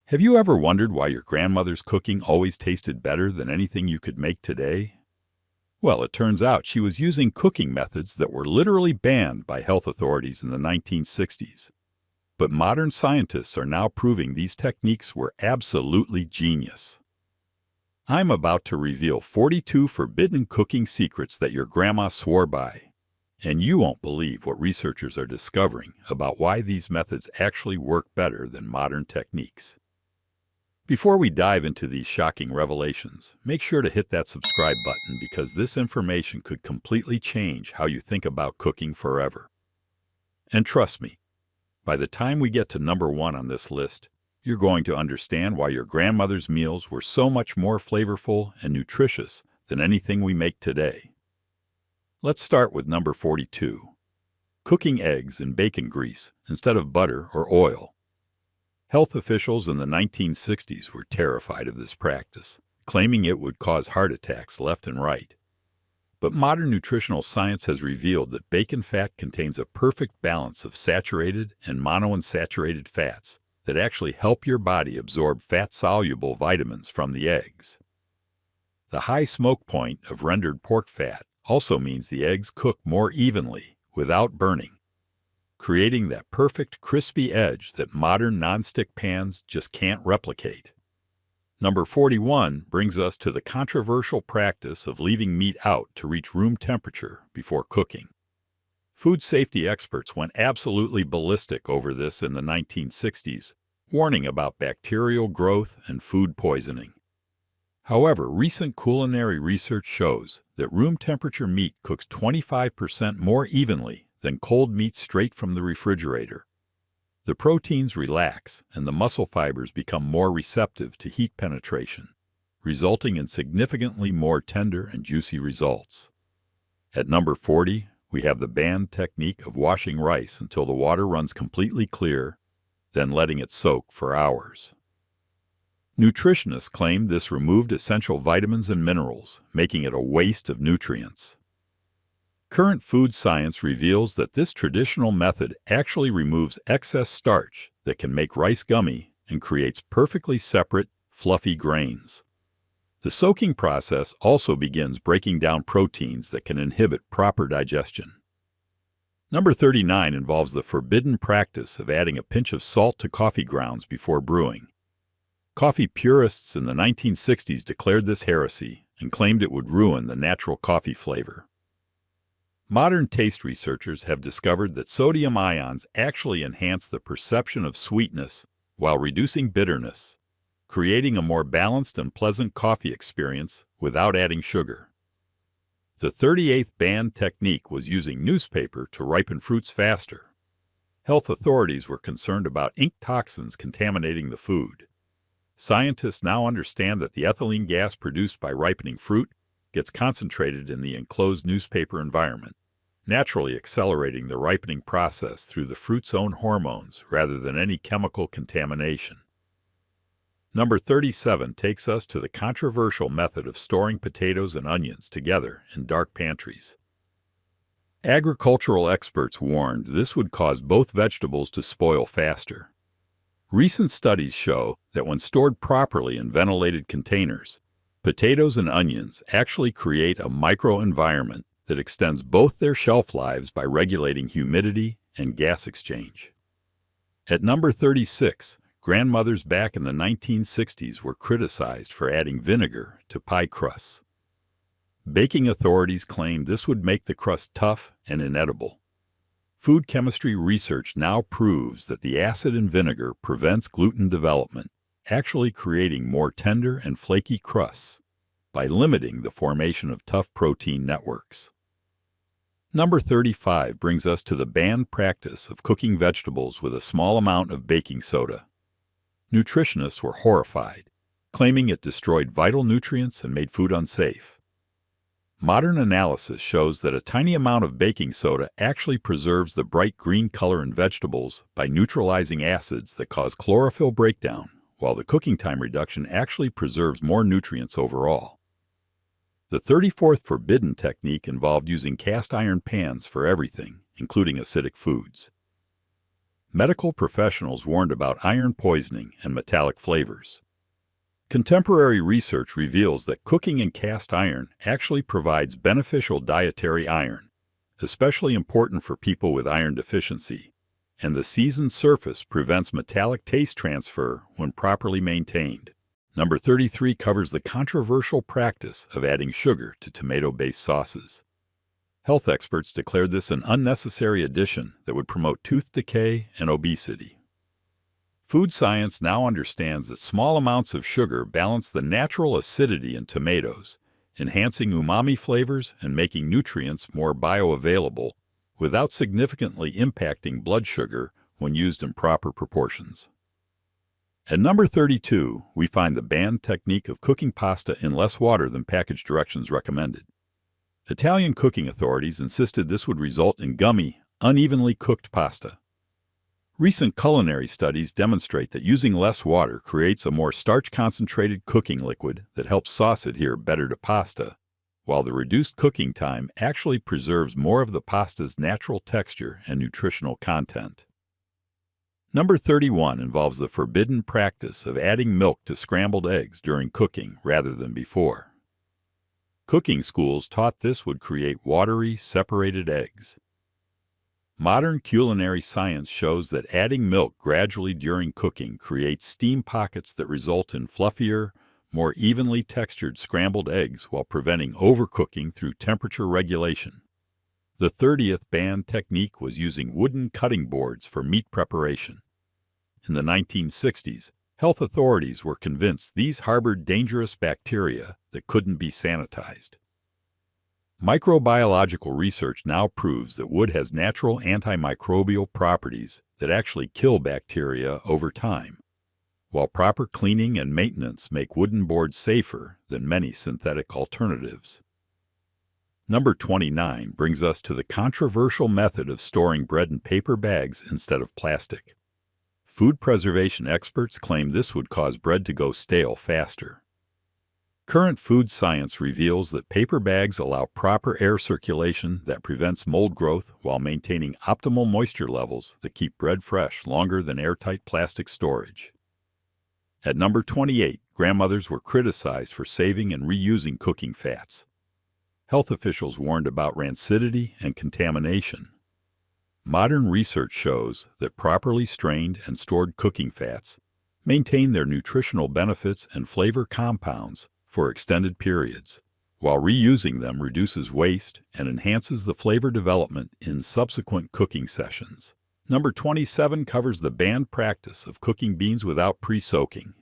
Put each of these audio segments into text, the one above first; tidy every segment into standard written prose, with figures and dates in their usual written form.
Have you ever wondered why your grandmother's cooking always tasted better than anything you could make today? Well, it turns out she was using cooking methods that were literally banned by health authorities in the 1960s. But modern scientists are now proving these techniques were absolutely genius. I'm about to reveal 42 forbidden cooking secrets that your grandma swore by. And you won't believe what researchers are discovering about why these methods actually work better than modern techniques. Before we dive into these shocking revelations, make sure to hit that subscribe button because this information could completely change how you think about cooking forever. And trust me, by the time we get to number 1 on this list, you're going to understand why your grandmother's meals were so much more flavorful and nutritious than anything we make today. Let's start with number 42. Cooking eggs in bacon grease instead of butter or oil. Health officials in the 1960s were terrified of this practice, claiming it would cause heart attacks left and right. But modern nutritional science has revealed that bacon fat contains a perfect balance of saturated and monounsaturated fats that actually help your body absorb fat-soluble vitamins from the eggs. The high smoke point of rendered pork fat also means the eggs cook more evenly without burning, creating that perfect crispy edge that modern nonstick pans just can't replicate. Number 41 brings us to the controversial practice of leaving meat out to reach room temperature before cooking. Food safety experts went absolutely ballistic over this in the 1960s, warning about bacterial growth and food poisoning. However, recent culinary research shows that room temperature meat cooks 25% more evenly than cold meat straight from the refrigerator. The proteins relax and the muscle fibers become more receptive to heat penetration, resulting in significantly more tender and juicy results. At number 40, we have the banned technique of washing rice until the water runs completely clear, then letting it soak for hours. Nutritionists claimed this removed essential vitamins and minerals, making it a waste of nutrients. Current food science reveals that this traditional method actually removes excess starch that can make rice gummy and creates perfectly separate, fluffy grains. The soaking process also begins breaking down proteins that can inhibit proper digestion. Number 39 involves the forbidden practice of adding a pinch of salt to coffee grounds before brewing. Coffee purists in the 1960s declared this heresy and claimed it would ruin the natural coffee flavor. Modern taste researchers have discovered that sodium ions actually enhance the perception of sweetness while reducing bitterness, creating a more balanced and pleasant coffee experience without adding sugar. The 38th banned technique was using newspaper to ripen fruits faster. Health authorities were concerned about ink toxins contaminating the food. Scientists now understand that the ethylene gas produced by ripening fruit gets concentrated in the enclosed newspaper environment, naturally accelerating the ripening process through the fruit's own hormones rather than any chemical contamination. Number 37 takes us to the controversial method of storing potatoes and onions together in dark pantries. Agricultural experts warned this would cause both vegetables to spoil faster. Recent studies show that when stored properly in ventilated containers, potatoes and onions actually create a microenvironment that extends both their shelf lives by regulating humidity and gas exchange. At number 36, grandmothers back in the 1960s were criticized for adding vinegar to pie crusts. Baking authorities claimed this would make the crust tough and inedible. Food chemistry research now proves that the acid in vinegar prevents gluten development, actually creating more tender and flaky crusts by limiting the formation of tough protein networks. Number 35 brings us to the banned practice of cooking vegetables with a small amount of baking soda. Nutritionists were horrified, claiming it destroyed vital nutrients and made food unsafe. Modern analysis shows that a tiny amount of baking soda actually preserves the bright green color in vegetables by neutralizing acids that cause chlorophyll breakdown, while the cooking time reduction actually preserves more nutrients overall. The 34th forbidden technique involved using cast iron pans for everything, including acidic foods. Medical professionals warned about iron poisoning and metallic flavors. Contemporary research reveals that cooking in cast iron actually provides beneficial dietary iron, especially important for people with iron deficiency, and the seasoned surface prevents metallic taste transfer when properly maintained. Number 33 covers the controversial practice of adding sugar to tomato-based sauces. Health experts declared this an unnecessary addition that would promote tooth decay and obesity. Food science now understands that small amounts of sugar balance the natural acidity in tomatoes, enhancing umami flavors and making nutrients more bioavailable without significantly impacting blood sugar when used in proper proportions. At number 32, we find the banned technique of cooking pasta in less water than package directions recommended. Italian cooking authorities insisted this would result in gummy, unevenly cooked pasta. Recent culinary studies demonstrate that using less water creates a more starch-concentrated cooking liquid that helps sauce adhere better to pasta, while the reduced cooking time actually preserves more of the pasta's natural texture and nutritional content. Number 31 involves the forbidden practice of adding milk to scrambled eggs during cooking rather than before. Cooking schools taught this would create watery, separated eggs. Modern culinary science shows that adding milk gradually during cooking creates steam pockets that result in fluffier, more evenly textured scrambled eggs while preventing overcooking through temperature regulation. The 30th banned technique was using wooden cutting boards for meat preparation. In the 1960s, health authorities were convinced these harbored dangerous bacteria that couldn't be sanitized. Microbiological research now proves that wood has natural antimicrobial properties that actually kill bacteria over time, while proper cleaning and maintenance make wooden boards safer than many synthetic alternatives. Number 29 brings us to the controversial method of storing bread in paper bags instead of plastic. Food preservation experts claim this would cause bread to go stale faster. Current food science reveals that paper bags allow proper air circulation that prevents mold growth while maintaining optimal moisture levels that keep bread fresh longer than airtight plastic storage. At number 28, grandmothers were criticized for saving and reusing cooking fats. Health officials warned about rancidity and contamination. Modern research shows that properly strained and stored cooking fats maintain their nutritional benefits and flavor compounds for extended periods, while reusing them reduces waste and enhances the flavor development in subsequent cooking sessions. Number 27 covers the banned practice of cooking beans without pre-soaking.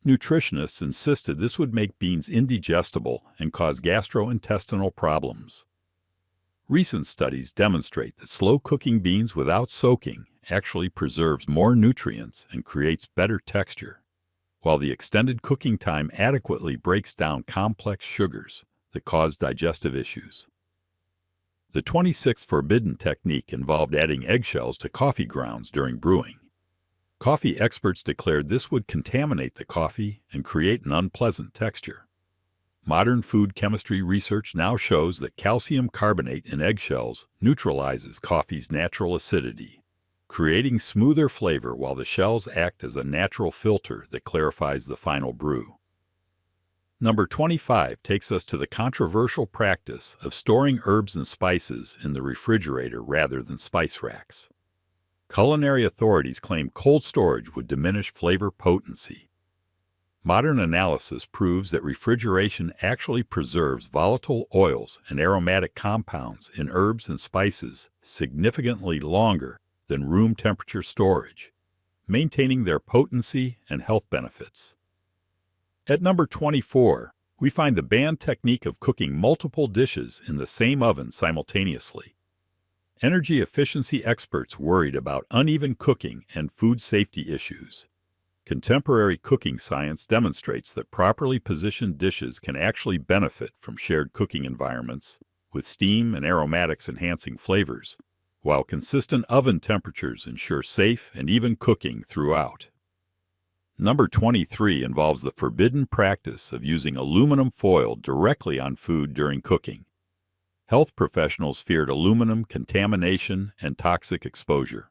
Nutritionists insisted this would make beans indigestible and cause gastrointestinal problems. Recent studies demonstrate that slow cooking beans without soaking actually preserves more nutrients and creates better texture, while the extended cooking time adequately breaks down complex sugars that cause digestive issues. The 26th forbidden technique involved adding eggshells to coffee grounds during brewing. Coffee experts declared this would contaminate the coffee and create an unpleasant texture. Modern food chemistry research now shows that calcium carbonate in eggshells neutralizes coffee's natural acidity, creating smoother flavor while the shells act as a natural filter that clarifies the final brew. Number 25 takes us to the controversial practice of storing herbs and spices in the refrigerator rather than spice racks. Culinary authorities claim cold storage would diminish flavor potency. Modern analysis proves that refrigeration actually preserves volatile oils and aromatic compounds in herbs and spices significantly longer than room temperature storage, maintaining their potency and health benefits. At number 24, we find the banned technique of cooking multiple dishes in the same oven simultaneously. Energy efficiency experts worried about uneven cooking and food safety issues. Contemporary cooking science demonstrates that properly positioned dishes can actually benefit from shared cooking environments, with steam and aromatics enhancing flavors, while consistent oven temperatures ensure safe and even cooking throughout. Number 23 involves the forbidden practice of using aluminum foil directly on food during cooking. Health professionals feared aluminum contamination and toxic exposure.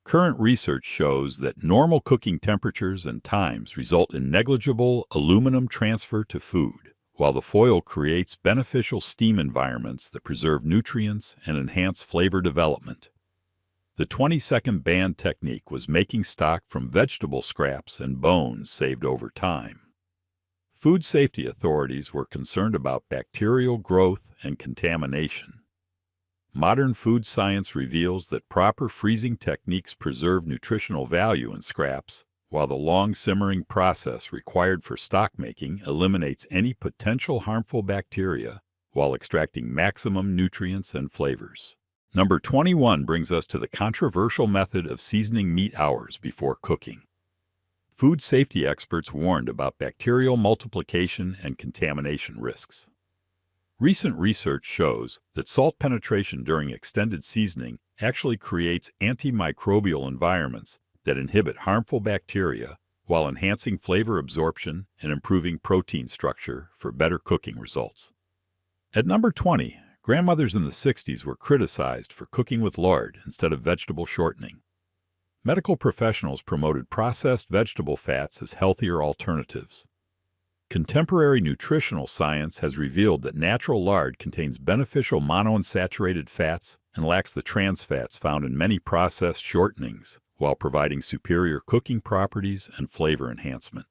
Current research shows that normal cooking temperatures and times result in negligible aluminum transfer to food, while the foil creates beneficial steam environments that preserve nutrients and enhance flavor development. The 20-second band technique was making stock from vegetable scraps and bones saved over time. Food safety authorities were concerned about bacterial growth and contamination. Modern food science reveals that proper freezing techniques preserve nutritional value in scraps, while the long simmering process required for stock making eliminates any potential harmful bacteria while extracting maximum nutrients and flavors. Number 21 brings us to the controversial method of seasoning meat hours before cooking. Food safety experts warned about bacterial multiplication and contamination risks. Recent research shows that salt penetration during extended seasoning actually creates antimicrobial environments that inhibit harmful bacteria while enhancing flavor absorption and improving protein structure for better cooking results. At number 20, grandmothers in the 60s were criticized for cooking with lard instead of vegetable shortening. Medical professionals promoted processed vegetable fats as healthier alternatives. Contemporary nutritional science has revealed that natural lard contains beneficial monounsaturated fats and lacks the trans fats found in many processed shortenings, while providing superior cooking properties and flavor enhancement.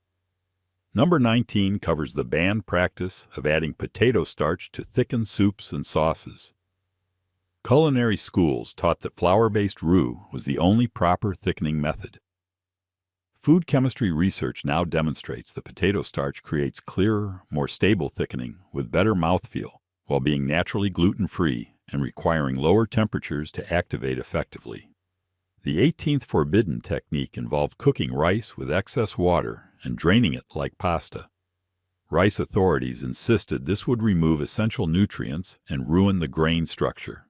Number 19 covers the banned practice of adding potato starch to thicken soups and sauces. Culinary schools taught that flour-based roux was the only proper thickening method. Food chemistry research now demonstrates that potato starch creates clearer, more stable thickening with better mouthfeel, while being naturally gluten-free and requiring lower temperatures to activate effectively. The 18th forbidden technique involved cooking rice with excess water and draining it like pasta. Rice authorities insisted this would remove essential nutrients and ruin the grain structure.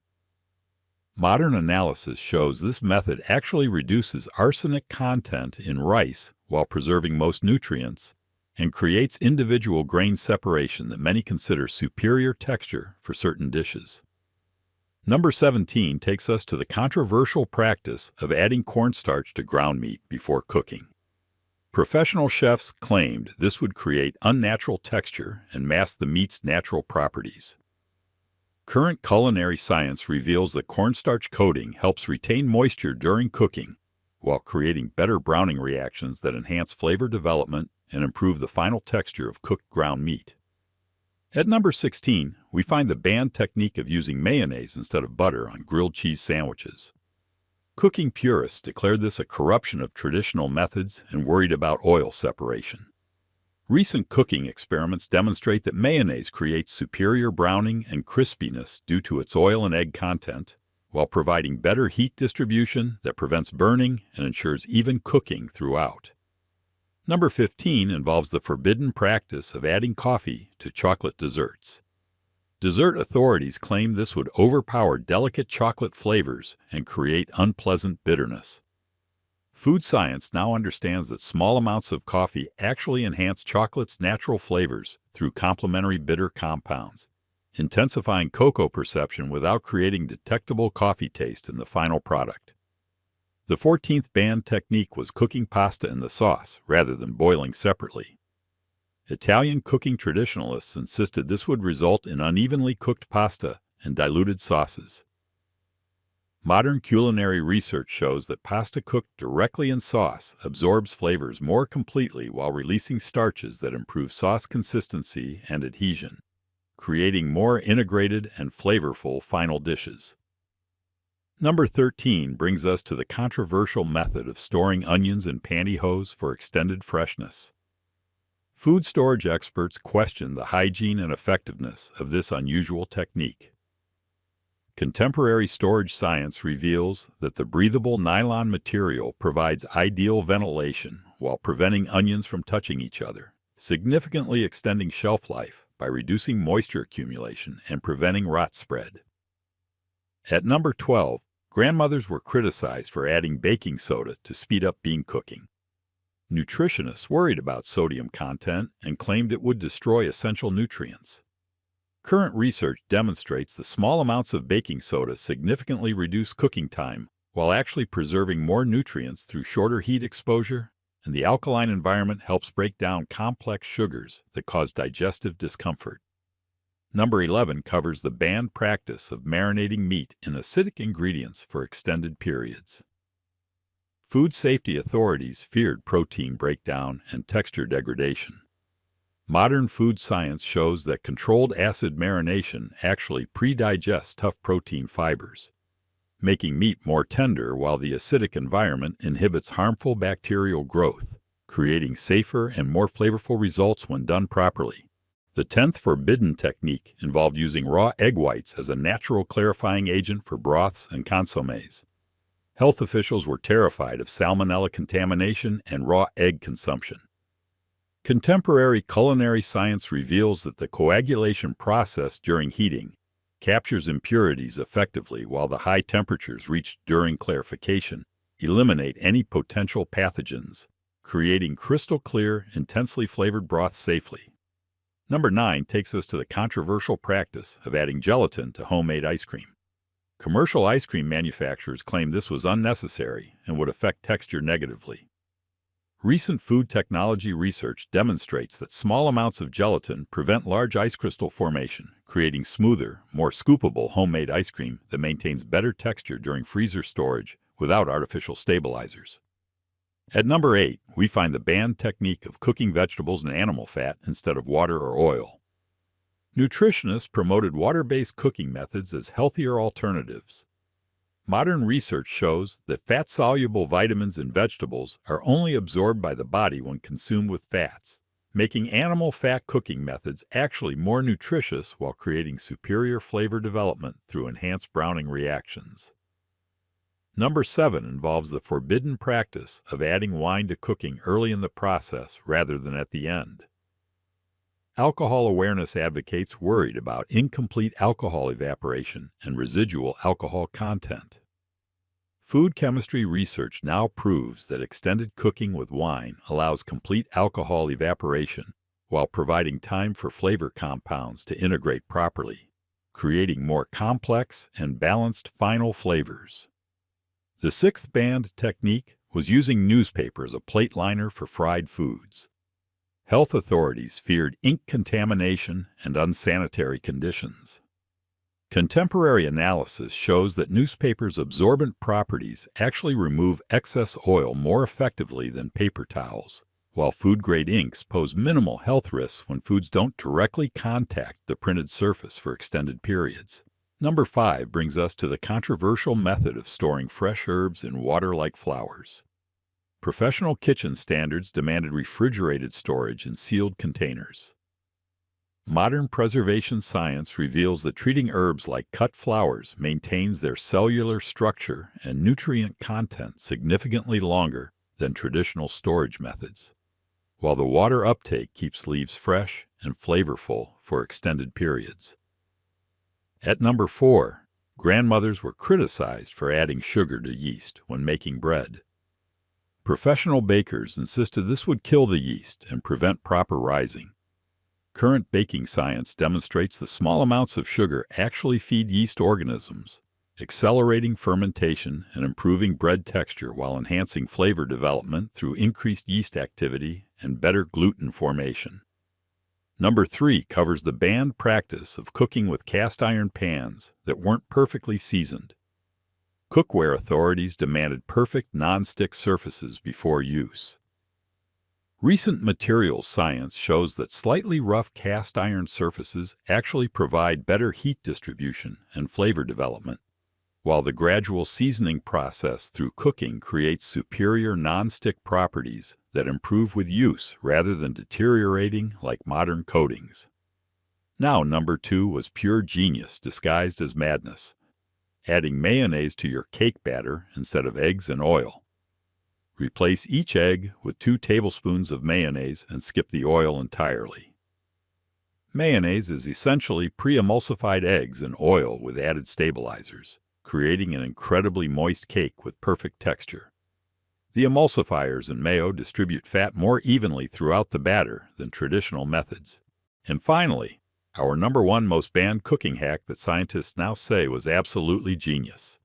Modern analysis shows this method actually reduces arsenic content in rice while preserving most nutrients and creates individual grain separation that many consider superior texture for certain dishes. Number 17 takes us to the controversial practice of adding cornstarch to ground meat before cooking. Professional chefs claimed this would create unnatural texture and mask the meat's natural properties. Current culinary science reveals that cornstarch coating helps retain moisture during cooking, while creating better browning reactions that enhance flavor development and improve the final texture of cooked ground meat. At number 16, we find the banned technique of using mayonnaise instead of butter on grilled cheese sandwiches. Cooking purists declared this a corruption of traditional methods and worried about oil separation. Recent cooking experiments demonstrate that mayonnaise creates superior browning and crispiness due to its oil and egg content, while providing better heat distribution that prevents burning and ensures even cooking throughout. Number 15 involves the forbidden practice of adding coffee to chocolate desserts. Dessert authorities claim this would overpower delicate chocolate flavors and create unpleasant bitterness. Food science now understands that small amounts of coffee actually enhance chocolate's natural flavors through complementary bitter compounds, intensifying cocoa perception without creating detectable coffee taste in the final product. The 14th banned technique was cooking pasta in the sauce rather than boiling separately. Italian cooking traditionalists insisted this would result in unevenly cooked pasta and diluted sauces. Modern culinary research shows that pasta cooked directly in sauce absorbs flavors more completely while releasing starches that improve sauce consistency and adhesion, creating more integrated and flavorful final dishes. Number 13 brings us to the controversial method of storing onions in pantyhose for extended freshness. Food storage experts question the hygiene and effectiveness of this unusual technique. Contemporary storage science reveals that the breathable nylon material provides ideal ventilation while preventing onions from touching each other, significantly extending shelf life by reducing moisture accumulation and preventing rot spread. At number 12, grandmothers were criticized for adding baking soda to speed up bean cooking. Nutritionists worried about sodium content and claimed it would destroy essential nutrients. Current research demonstrates that small amounts of baking soda significantly reduce cooking time while actually preserving more nutrients through shorter heat exposure, and the alkaline environment helps break down complex sugars that cause digestive discomfort. Number 11 covers the banned practice of marinating meat in acidic ingredients for extended periods. Food safety authorities feared protein breakdown and texture degradation. Modern food science shows that controlled acid marination actually pre-digests tough protein fibers, making meat more tender while the acidic environment inhibits harmful bacterial growth, creating safer and more flavorful results when done properly. The 10th forbidden technique involved using raw egg whites as a natural clarifying agent for broths and consommes. Health officials were terrified of salmonella contamination and raw egg consumption. Contemporary culinary science reveals that the coagulation process during heating captures impurities effectively, while the high temperatures reached during clarification eliminate any potential pathogens, creating crystal clear, intensely flavored broths safely. Number 9 takes us to the controversial practice of adding gelatin to homemade ice cream. Commercial ice cream manufacturers claim this was unnecessary and would affect texture negatively. Recent food technology research demonstrates that small amounts of gelatin prevent large ice crystal formation, creating smoother, more scoopable homemade ice cream that maintains better texture during freezer storage without artificial stabilizers. At number 8, we find the banned technique of cooking vegetables in animal fat instead of water or oil. Nutritionists promoted water-based cooking methods as healthier alternatives. Modern research shows that fat-soluble vitamins in vegetables are only absorbed by the body when consumed with fats, making animal fat cooking methods actually more nutritious while creating superior flavor development through enhanced browning reactions. Number 7 involves the forbidden practice of adding wine to cooking early in the process rather than at the end. Alcohol awareness advocates worried about incomplete alcohol evaporation and residual alcohol content. Food chemistry research now proves that extended cooking with wine allows complete alcohol evaporation while providing time for flavor compounds to integrate properly, creating more complex and balanced final flavors. The 6th banned technique was using newspaper as a plate liner for fried foods. Health authorities feared ink contamination and unsanitary conditions. Contemporary analysis shows that newspaper's absorbent properties actually remove excess oil more effectively than paper towels, while food-grade inks pose minimal health risks when foods don't directly contact the printed surface for extended periods. Number 5 brings us to the controversial method of storing fresh herbs in water like flowers. Professional kitchen standards demanded refrigerated storage in sealed containers. Modern preservation science reveals that treating herbs like cut flowers maintains their cellular structure and nutrient content significantly longer than traditional storage methods, while the water uptake keeps leaves fresh and flavorful for extended periods. At number 4, grandmothers were criticized for adding sugar to yeast when making bread. Professional bakers insisted this would kill the yeast and prevent proper rising. Current baking science demonstrates that small amounts of sugar actually feed yeast organisms, accelerating fermentation and improving bread texture while enhancing flavor development through increased yeast activity and better gluten formation. Number 3 covers the banned practice of cooking with cast iron pans that weren't perfectly seasoned. Cookware authorities demanded perfect non-stick surfaces before use. Recent materials science shows that slightly rough cast iron surfaces actually provide better heat distribution and flavor development, while the gradual seasoning process through cooking creates superior non-stick properties that improve with use rather than deteriorating like modern coatings. Now, number 2 was pure genius disguised as madness, adding mayonnaise to your cake batter instead of eggs and oil. Replace each egg with 2 tablespoons of mayonnaise and skip the oil entirely. Mayonnaise is essentially pre-emulsified eggs and oil with added stabilizers, creating an incredibly moist cake with perfect texture. The emulsifiers in mayo distribute fat more evenly throughout the batter than traditional methods. And finally, our number 1 most banned cooking hack that scientists now say was absolutely genius: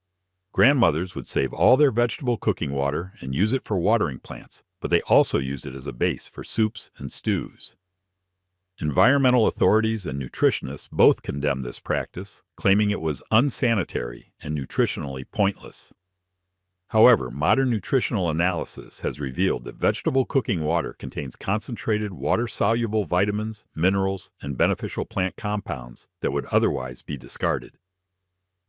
Grandmothers would save all their vegetable cooking water and use it for watering plants, but they also used it as a base for soups and stews. Environmental authorities and nutritionists both condemned this practice, claiming it was unsanitary and nutritionally pointless. However, modern nutritional analysis has revealed that vegetable cooking water contains concentrated water-soluble vitamins, minerals, and beneficial plant compounds that would otherwise be discarded.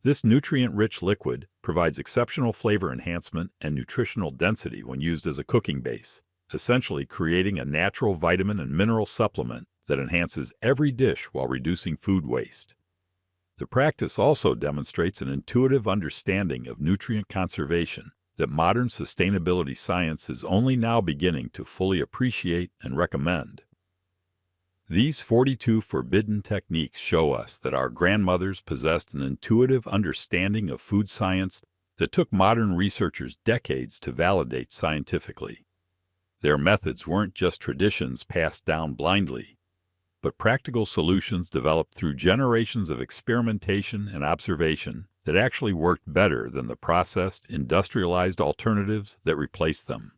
This nutrient-rich liquid provides exceptional flavor enhancement and nutritional density when used as a cooking base, essentially creating a natural vitamin and mineral supplement that enhances every dish while reducing food waste. The practice also demonstrates an intuitive understanding of nutrient conservation that modern sustainability science is only now beginning to fully appreciate and recommend. These 42 forbidden techniques show us that our grandmothers possessed an intuitive understanding of food science that took modern researchers decades to validate scientifically. Their methods weren't just traditions passed down blindly, but practical solutions developed through generations of experimentation and observation that actually worked better than the processed, industrialized alternatives that replaced them.